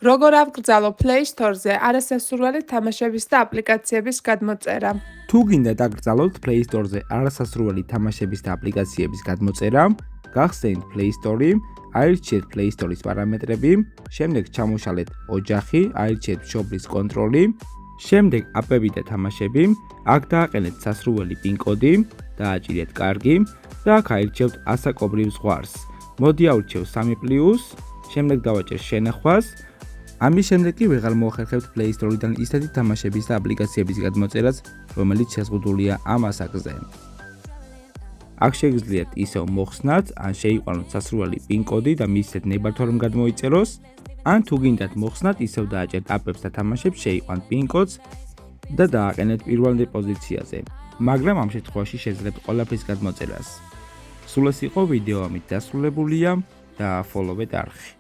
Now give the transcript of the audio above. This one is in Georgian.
როგორ ავკრძალო Play Store-ზე არასასურველი თამაშების და აპლიკაციების გადმოწერა. თუ გინდა დაკრძალოთ Play Store-ზე არასასურველი თამაშების და აპლიკაციების გადმოწერა, გახსენით Play Store-ი, აირჩიეთ Play Store-ის პარამეტრები, შემდეგ ჩამოშალეთ ოჯახი, აირჩიეთ მშობლის კონტროლი, შემდეგ აპები და თამაშები, აქ დააყენეთ სასურველი პინ-კოდი, დააჭირეთ კარგი და აქ აირჩევთ ასაკობრივ ზღვარს. მოდი ავირჩევ 3+, შემდეგ დავაჭერ შენახვას. ამის შემდეგ კი ვეღარ მოახერხებთ Play Store-დან ისეთი თამაშების და აპლიკაციების გადმოწერას, რომელიც შეზღუდულია ამ ასაკზე. აქ შეგიძლიათ ისევ მოხსნათ, ან შეიყვანოთ სასურველი პინ-კოდი და მისცეთ ნებართვა რომ გადმოიწეროს, ან თუ გინდათ მოხსნათ, ისევ დააჭერთ აპებს და თამაშებს, შეიყვანთ პინ-კოდს და დააყენეთ პირველ პოზიციაზე. მაგრამ ამ შემთხვევაში შეძლებთ ყველაფრის გადმოწერას. სულ ეს იყო ვიდეო ამით დასრულებულია და follow-ეთ არხი.